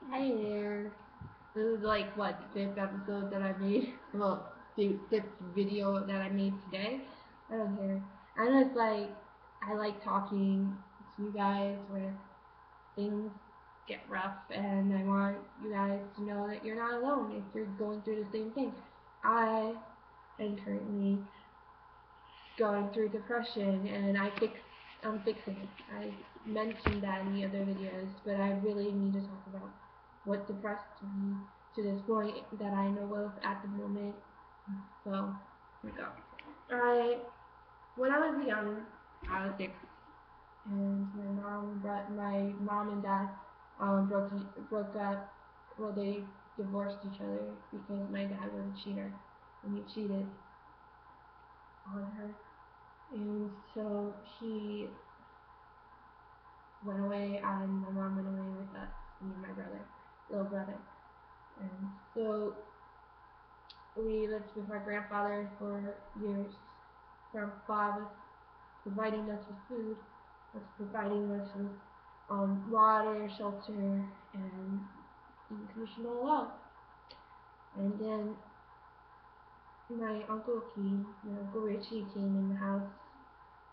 Hey there. This is like what, fifth episode that I made? Well, the fifth video that I made today. I don't care. I know it's like I like talking to you guys where things get rough, and I want you guys to know that you're not alone if you're going through the same thing. I am currently going through depression, and I'm fixing it. I mentioned that in the other videos, but I really need to talk about what depressed me to this point that I know of at the moment. So, here we go. When I was young, I was 6, and my mom and dad broke up. Well, they divorced each other because my dad was a cheater, and he cheated on her. And so he went away, and my mom went away with us, me and my little brother. And so we lived with my grandfather for years. Grandpa was providing us with food, was providing us with water, shelter, and unconditional love. And then my Uncle Richie came in the house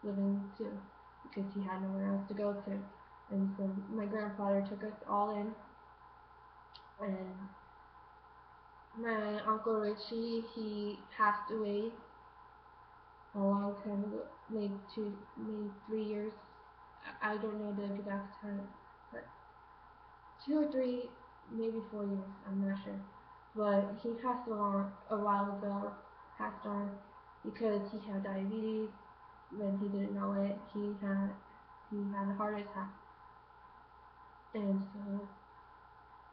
living too, because he had nowhere else to go to. And so my grandfather took us all in, and my Uncle Richie, he passed away a long time ago, maybe 3 years. I don't know the exact time, but 2 or 3, maybe 4 years. I'm not sure. But he passed along a while ago. Passed on because he had diabetes. When he didn't know it, he had a heart attack, and so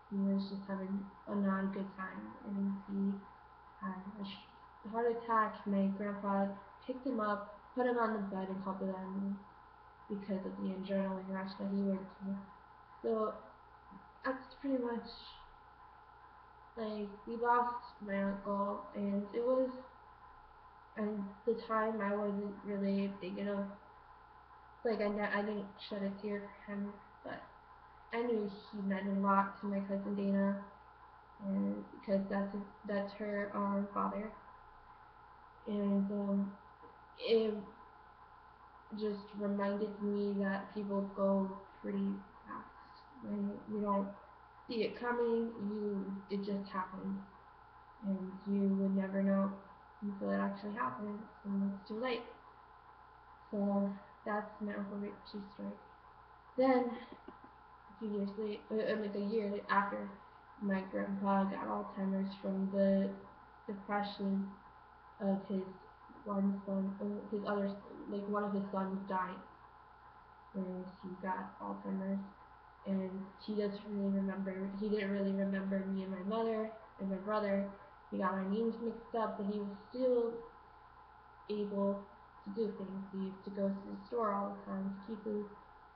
he was just having a not good time, and he had a heart attack. My grandpa picked him up, put him on the bed, and called the ambulance because of the adrenaline rush that he went through. So that's pretty much, like, we lost my uncle, and it was, at the time I wasn't really thinking of, like, I didn't shed a tear for him, but I knew he meant a lot to my cousin Dana, and because that's her father, and it just reminded me that people go pretty fast. When you don't see it coming, it just happens, and you would never know until it actually happens, and it's too late. So that's my Uncle Richie's story. Then a few years later, like a year after, my grandpa got Alzheimer's from the depression of his one son, his other, like one of his sons died, and he got Alzheimer's, and he didn't really remember me and my mother and my brother. He got our names mixed up, but he was still able to do things. He used to go to the store all the time to keep food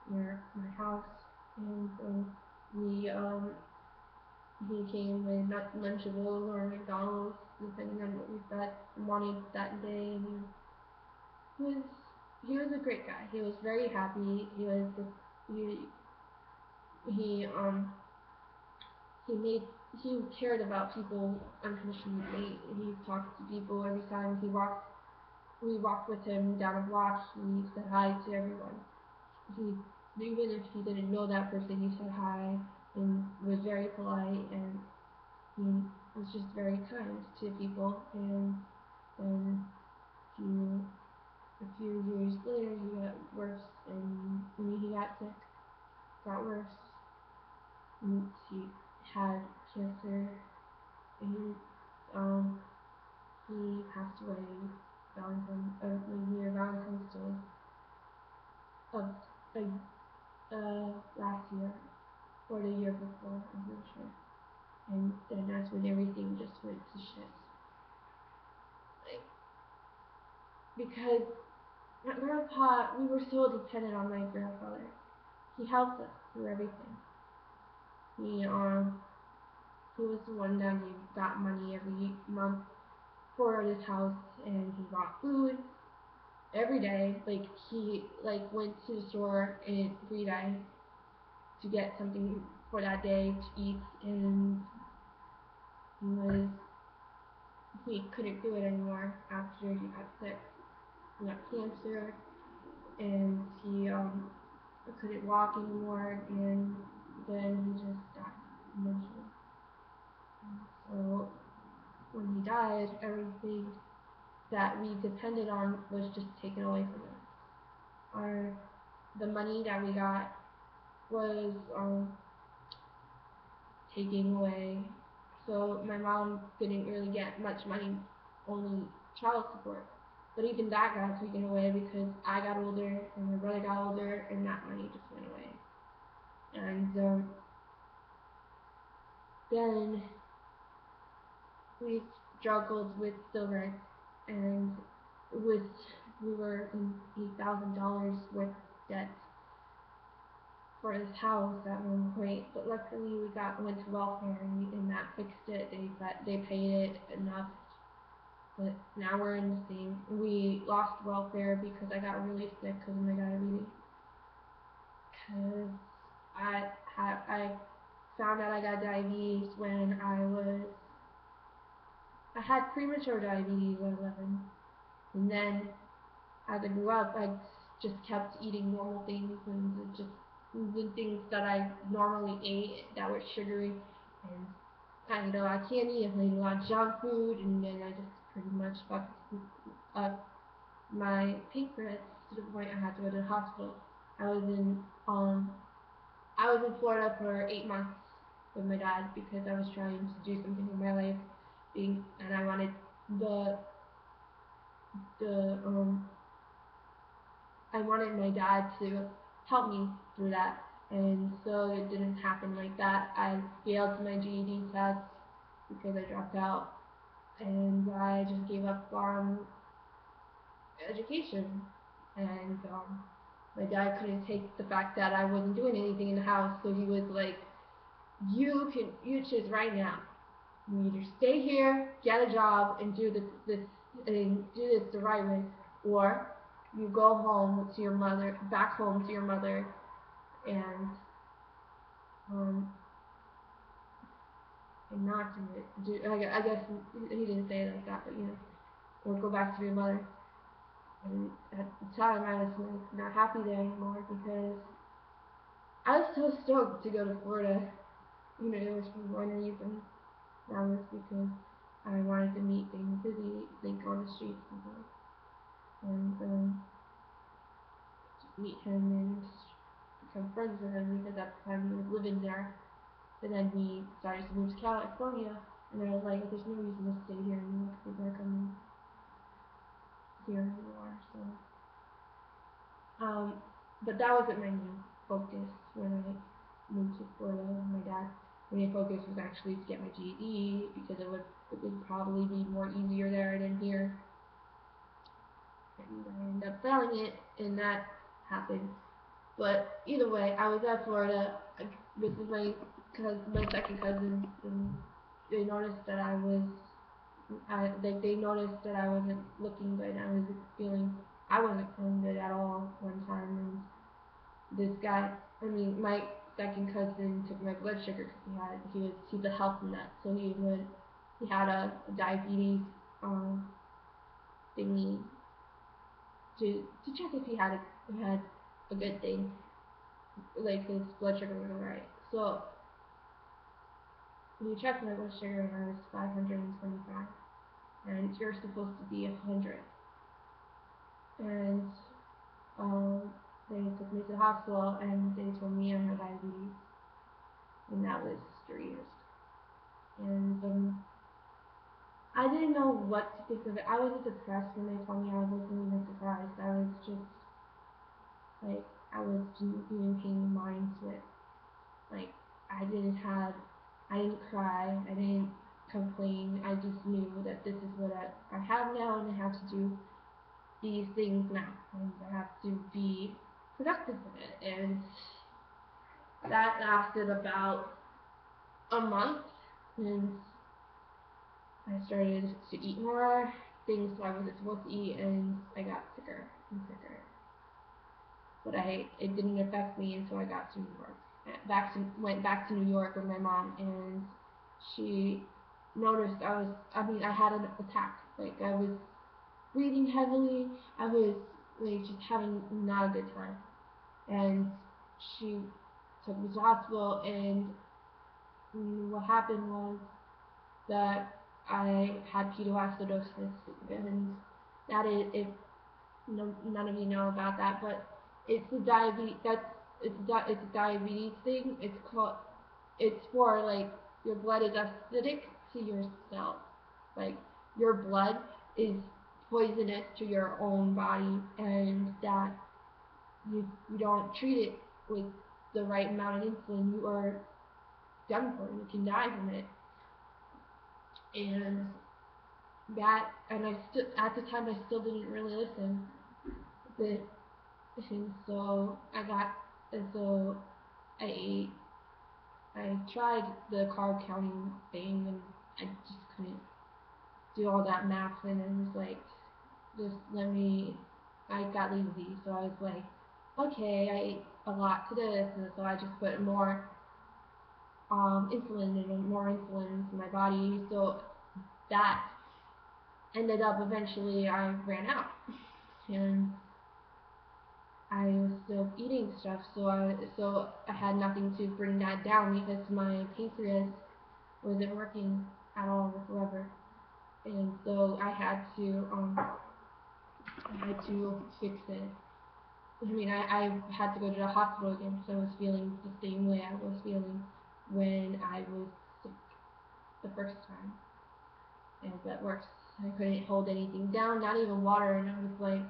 near my house, and we he came with Lunchables or McDonald's, depending on what we wanted that day, and he was he was a great guy. He was very happy. He he he made he cared about people unconditionally. He talked to people every time we walked with him down a block. He said hi to everyone. He Even if he didn't know that person, he said hi and was very polite, and he was just very kind to people. And then a few years later, he got worse, and he got worse. And he had cancer, and he passed away near Valentine's Day of last year or the year before. I'm not sure. And then that's when everything just went to shit. Like, because my grandpa, we were so dependent on my grandfather. He helped us through everything. He was the one that got money every month for this house, and he bought food every day. He went to the store every day to get something for that day to eat, and he couldn't do it anymore after he got sick. He got cancer, and he couldn't walk anymore, and then he just died eventually. So when he died, everything that we depended on was just taken away from us. The money that we got was taken away. So my mom didn't really get much money, only child support. But even that got taken away because I got older and my brother got older, and that money just went away. And then we struggled with silver, and with we were in $8,000 worth of debt for this house at one point, but luckily went to welfare, and that fixed it. They paid it enough, but now we're in the same. We lost welfare because I got really sick because of my diabetes. Because I found out I got diabetes when I had premature diabetes at 11, and then as I grew up, I just kept eating normal things, and just the things that I normally ate that were sugary, and I ate a lot of candy, and I ate a lot of junk food, and then I just pretty much fucked up my pancreas to the point I had to go to the hospital. I was in Florida for 8 months with my dad because I was trying to do something in my life, and I wanted I wanted my dad to help me through that, and so it didn't happen like that. I failed my GED test because I dropped out, and I just gave up on education. And my dad couldn't take the fact that I wasn't doing anything in the house, so he was like, "You choose right now. You either stay here, get a job, and do this the right way, or you go home to your mother, back home to your mother, and um, not do it. I guess he didn't say it like that, but or go back to your mother." And at the time, I was like not happy there anymore because I was so stoked to go to Florida. It was for one reason. That was because I wanted to meet Dane Busy, think on the streets and just meet him and become friends with him because at the time he was living there. But then he started to move to California, and I was like, there's no reason to stay here anymore because I'm not coming here anymore. So, but that wasn't my main focus when I moved to Florida. My dad's main focus was actually to get my GED because it would probably be more easier there than here. And I ended up failing it, and that happened. But either way, I was at Florida with my second cousin, and they noticed that they noticed that I wasn't looking good. I wasn't feeling good at all one time, and this guy, my second cousin took my blood sugar because he's a health nut, so he had a diabetes thingy to check if he had a good thing, like his blood sugar was alright. So he checked my blood sugar and I was 525, and you're supposed to be 100. And they took me to the hospital and they told me I had diabetes, and that was 3 years. And I didn't know what to think of it. I wasn't depressed when they told me. I wasn't even surprised. I was just like, I was being paying mind to it. Like, I didn't cry, I didn't complain. I just knew that this is what I have now, and I have to do these things now, and I have to be productive with it. And that lasted about a month, and I started to eat more things I wasn't supposed to eat, and I got sicker and sicker. But it didn't affect me until I got to New York. went back to New York with my mom, and she noticed I had an attack. Like, I was breathing heavily. I was like just having not a good time, and she took me to the hospital. And what happened was that I had ketoacidosis, and that is, if none of you know about that, but it's a diabetes. It's a diabetes thing. It's for, like, your blood is acidic to your cells. Like, your blood is poisonous to your own body, and that you don't treat it with the right amount of insulin, you are done for. You can die from it. And at the time I still didn't really listen. But and so I ate. I tried the carb counting thing, and I just couldn't do all that math, and I was like, just let me. I got lazy, so I was like, okay, I ate a lot to this, and so I just put more insulin into my body. So that ended up, eventually I ran out, and I was still eating stuff, so I had nothing to bring that down, because my pancreas wasn't working at all whatsoever, and so I had to fix it. I mean, I had to go to the hospital again, because I was feeling the same way I was feeling when I was sick the first time, and that works. I couldn't hold anything down, not even water, and I was like,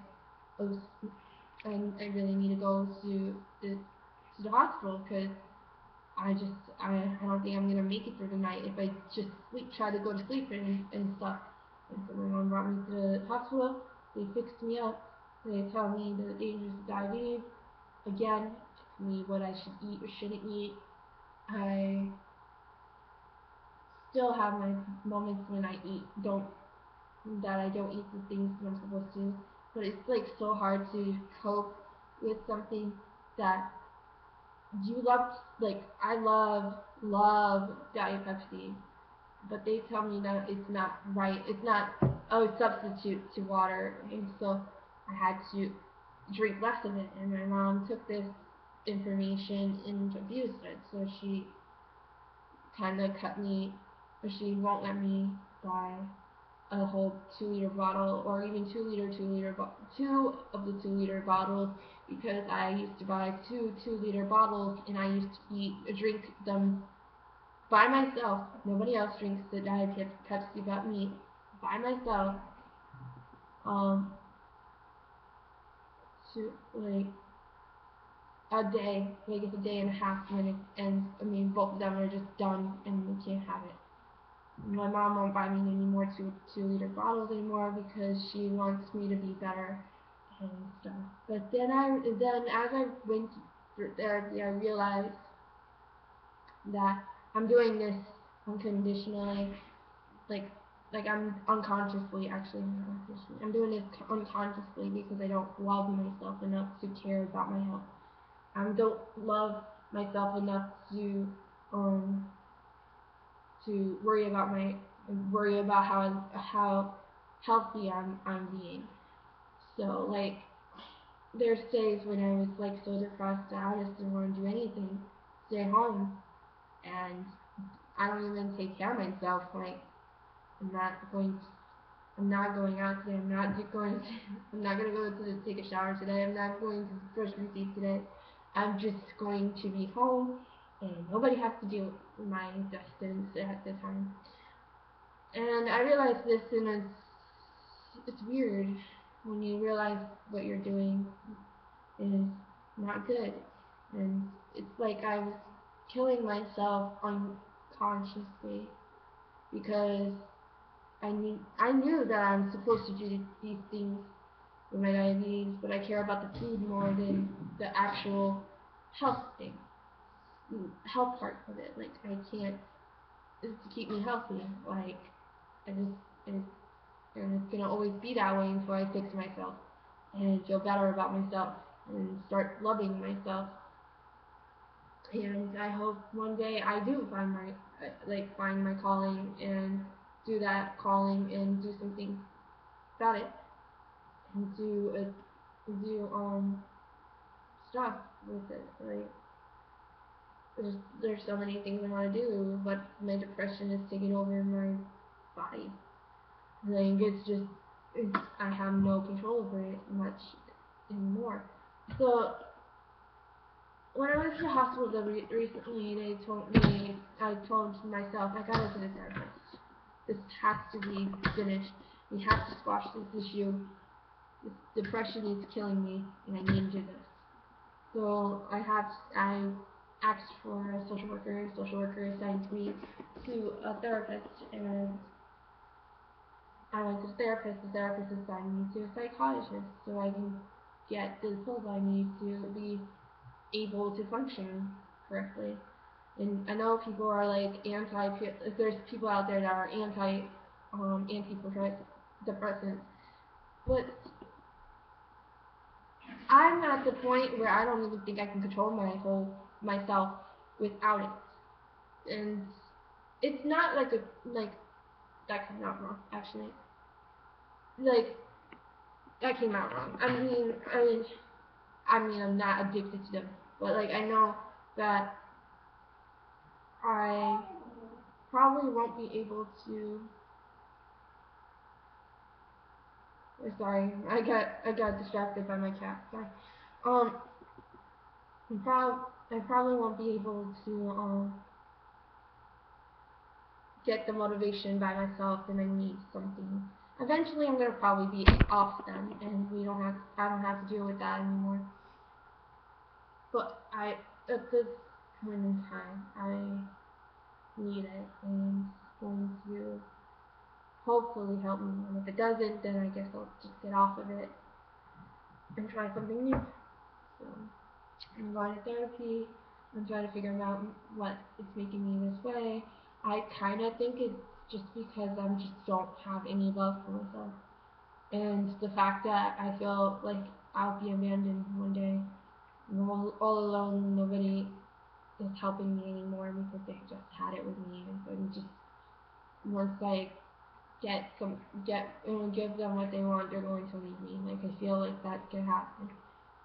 I really need to go to the hospital, because I don't think I'm gonna make it through the night if I just try to go to sleep and stuff. And so my mom brought me to the hospital. They fixed me up. They tell me the dangers of diabetes. Again, told me what I should eat or shouldn't eat. I still have my moments when I don't eat the things that I'm supposed to. But it's like so hard to cope with something that you love. Like, I love Diet Pepsi, but they tell me that it's not right. It's not a substitute to water, and so I had to drink less of it. And my mom took this information and abused it, so she kind of cut me, or she won't let me buy a whole 2 liter bottle, or even 2 of the 2 liter bottles, because I used to buy two 2 liter bottles, and I used to drink them by myself. Nobody else drinks the Diet Pepsi but me, by myself, um, to like a day, like it's a day and a half when it ends. I mean, both of them are just done, and we can't have it. My mom won't buy me any more 2 liter bottles anymore, because she wants me to be better and stuff. But then as I went through therapy, I realized that I'm doing this unconditionally, like I'm unconsciously, actually not unconsciously. I'm doing this unconsciously, because I don't love myself enough to care about my health. I don't love myself enough um to worry about how healthy I'm being. So, like, there's days when I was like so depressed that I just didn't want to do anything, stay home, and I don't even take care of myself. Like, I'm not going out today. I'm not going to go to take a shower today. I'm not going to brush my teeth today. I'm just going to be home, and nobody has to deal with my intestines at the time. And I realized this, and it's weird when you realize what you're doing is not good. And it's like I was killing myself unconsciously, because I knew that I'm supposed to do these things with my diabetes, but I care about the food more than the actual health thing, health part of it. Like, I can't, it's to keep me healthy. Like, I just, and it's gonna always be that way until I fix myself and feel better about myself and start loving myself. And I hope one day I do find find my calling and do that calling and do something about it and do stuff with it. Like there's so many things I want to do, but my depression is taking over my body. Like I have no control over it much anymore. So when I went to the hospital recently, I told myself, I gotta see a therapist. This has to be finished. We have to squash this issue. This depression is killing me, and I need to do this. So I asked for a social worker. Social worker assigned me to a therapist, and I went to the therapist. The therapist assigned me to a psychologist, so I can get the pills I need to be able to function correctly. And I know people are like there's people out there that are antidepressants, but I'm at the point where I don't even think I can control myself without it. And it's not like that came out wrong actually. Like that came out wrong. I mean I'm not addicted to them, but like I know that I probably won't be able to. Sorry, I got distracted by my cat. Sorry. Um, I probably won't be able to get the motivation by myself, and I need something. Eventually, I'm gonna probably be off them, and I don't have to deal with that anymore. But at this point in time, I need it, and it's going to hopefully help me. And if it doesn't, then I guess I'll just get off of it and try something new. So I'm going to therapy. I'm trying to figure out what is making me this way. I kind of think it's just because I just don't have any love for myself. And the fact that I feel like I'll be abandoned one day, all alone, nobody is helping me anymore because they just had it with me. And just once I give them what they want, they're going to leave me. Like I feel like that could happen.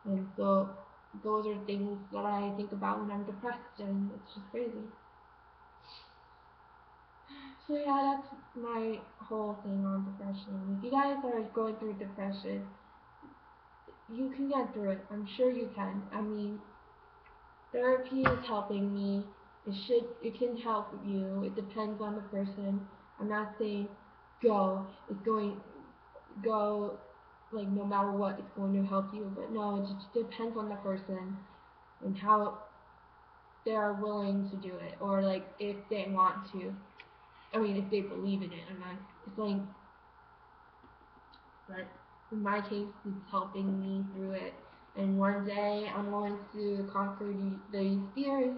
And so those are things that I think about when I'm depressed, and it's just crazy. So yeah, that's my whole thing on depression. If you guys are going through depression, you can get through it. I'm sure you can. I mean, therapy is helping me. It can help you. It depends on the person. I'm not saying go. Go like no matter what, it's going to help you. But no, it just depends on the person and how they're willing to do it, or like if they want to. I mean, if they believe in it. I'm not. It's like, but in my case, it's helping me through it. And one day, I'm going to conquer these fears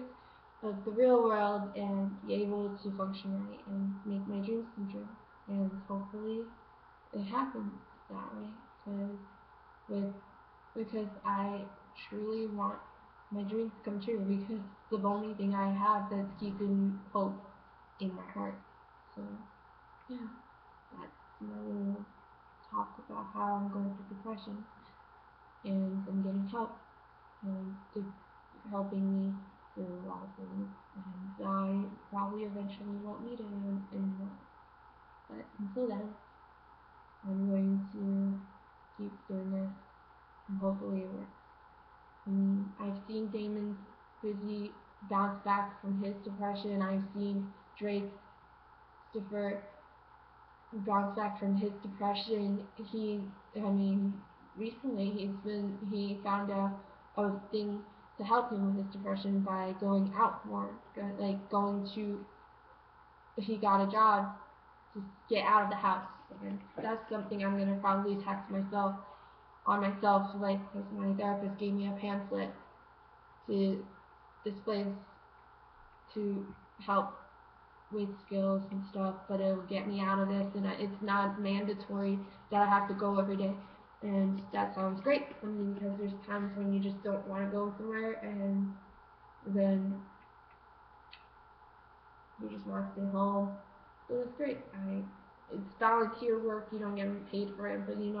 of the real world and be able to function right and make my dreams come true. And hopefully, it happens that way. Because I truly want my dreams to come true, because it's the only thing I have that's keeping hope in my heart. So, yeah, that's my little talk about how I'm going through depression, and I'm getting help, and it's helping me through a lot of things, and I probably eventually won't need anyone anymore. But until then, I'm going to keep doing this, and hopefully it works. I've seen Damon Busy bounce back from his depression. I've seen Drake Christopher bounce back from his depression. Recently he found a thing to help him with his depression by going out more, he got a job to get out of the house. And that's something I'm gonna probably tax myself like, because my therapist gave me a pamphlet to display to help with skills and stuff, but it'll get me out of this, and it's not mandatory that I have to go every day. And that sounds great. I mean, because there's times when you just don't want to go somewhere, and then you just want to stay home. So it's great. It's volunteer work. You don't get paid for it, but it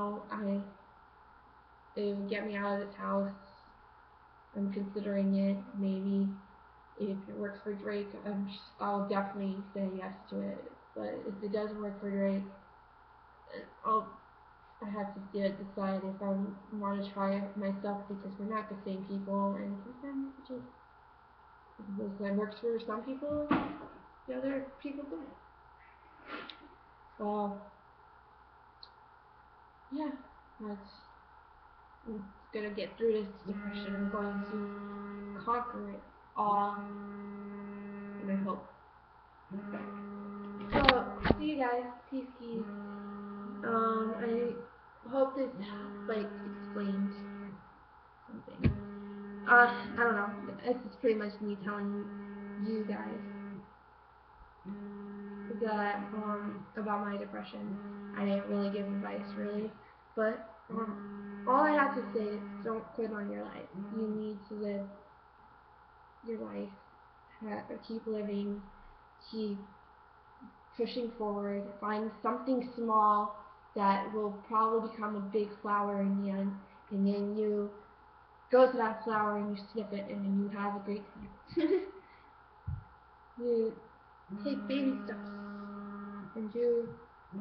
would get me out of this house. I'm considering it. Maybe if it works for Drake, I'll definitely say yes to it. But if it doesn't work for Drake, I have to decide if I want to try it myself, because we're not the same people, and sometimes this works for some people, the other people don't. So yeah, I'm gonna get through this depression. I'm going to conquer it all, and I hope. So see you guys. Peace, keys. I hope this explains something. I don't know. It's pretty much me telling you guys that about my depression. I didn't really give advice, really, but all I have to say is don't quit on your life. You need to live your life. Keep living. Keep pushing forward. Find something small that will probably become a big flower in the end, and then you go to that flower and you snip it, and then you have a great time. You take baby steps and do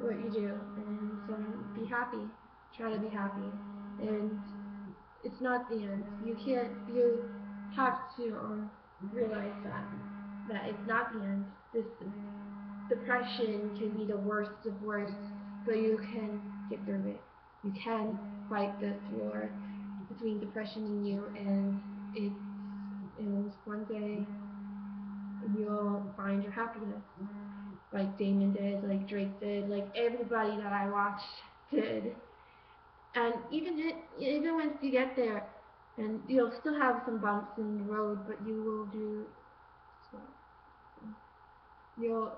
what you do, and be happy. Try to be happy, and it's not the end. You have to realize that it's not the end. This depression can be the worst of worst, but you can get through it. You can fight this war between depression and you, and one day you'll find your happiness, like Damon did, like Drake did, like everybody that I watched did. And even once you get there, and you'll still have some bumps in the road, but you will do well. You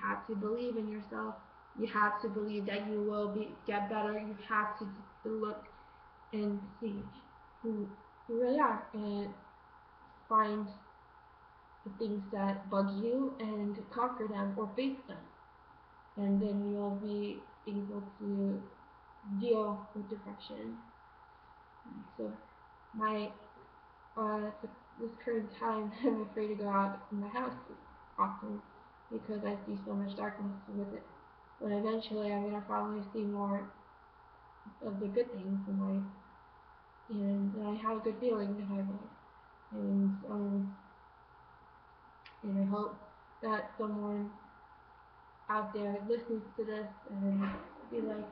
have to believe in yourself. You have to believe that you will get better. You have to look and see who you really are, and find the things that bug you and conquer them or face them. And then you'll be able to deal with depression. So this current time, I'm afraid to go out in my house often because I see so much darkness with it. But eventually I'm going to finally see more of the good things in life, and I have a good feeling that I will. And I hope that someone out there listens to this and be like,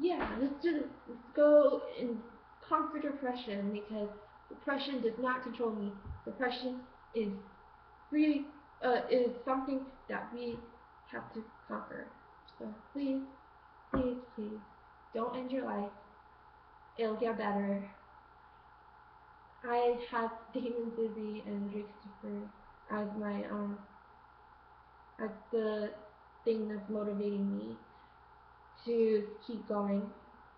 yeah, let's do this. Let's go and conquer depression, because depression does not control me. Depression is free, is something that we have to conquer. So please, please, please, don't end your life. It'll get better. I have Damon Dizzy and Drake Super as my as the thing that's motivating me to keep going.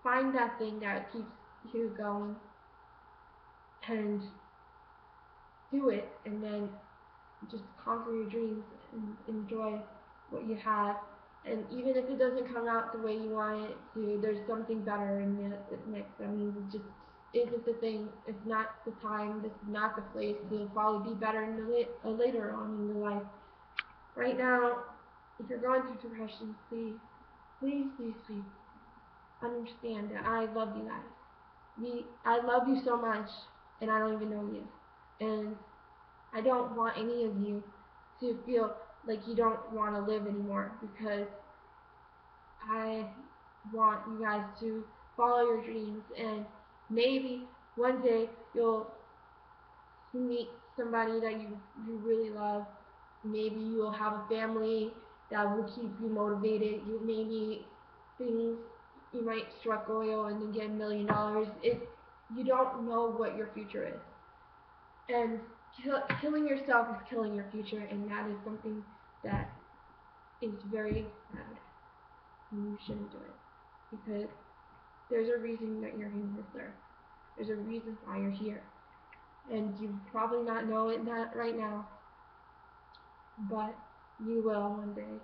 Find that thing that keeps you going and do it, and then just conquer your dreams and enjoy what you have. And even if it doesn't come out the way you want it to, there's something better in the next. That means it just isn't the thing. It's not the time. This is not the place. It'll probably be better in later on in your life. Right now, if you're going through depression, please, please, please, please understand that I love you guys. I love you so much, and I don't even know you. And I don't want any of you to feel like you don't want to live anymore, because I want you guys to follow your dreams, and maybe one day you'll meet somebody that you really love. Maybe you'll have a family that will keep you motivated. Maybe things, you might strike oil and then get $1 million. You don't know what your future is, and killing yourself is killing your future, and that is something that is very bad. You shouldn't do it, because there's a reason that you're in this earth. There's a reason why you're here. and you probably not know it not right now, but you will one day,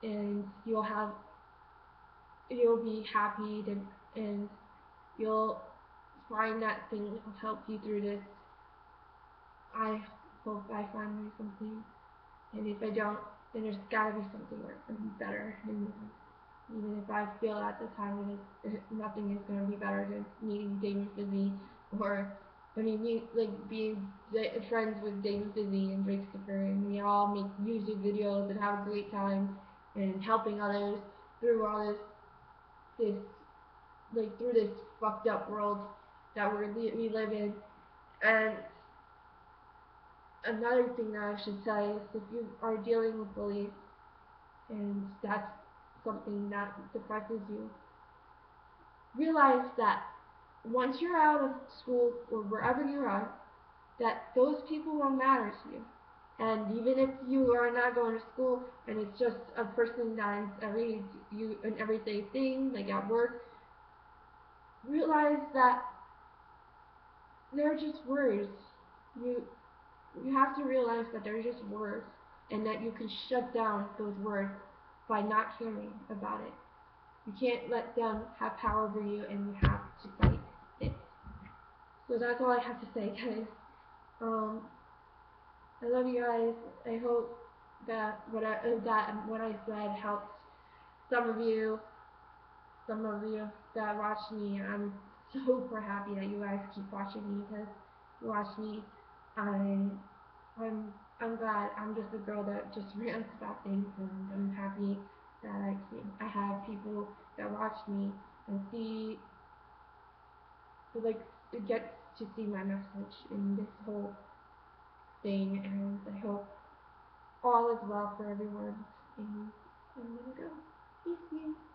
and you'll be happy and you'll find that thing that will help you through this. I hope I find something, and if I don't, then there's gotta be something better. And even if I feel at the time that nothing is gonna be better than meeting Damon Fizzy, or like being friends with Damon Fizzy and Christopher, and we all make music videos and have a great time, and helping others through all this through this fucked up world that we live in. And another thing that I should say is if you are dealing with bullies and that's something that depresses you, realize that once you're out of school or wherever you are, that those people won't matter to you. And even if you are not going to school and it's just a person that is an everyday thing, like at work, realize that they're just words. You you have to realize that they're just words and that you can shut down those words by not caring about it. You can't let them have power over you, and you have to fight it. So that's all I have to say, guys. Um, I love you guys. I hope that what I said helped some of you. Some of you that watch me. I'm super happy that you guys keep watching me because you watch me. I'm I'm I'm glad. I'm just a girl that just rants about things, and I'm happy that I have people that watch me and see like get to see my message in this whole thing, and I hope all is well for everyone. And I'm gonna go. Peace.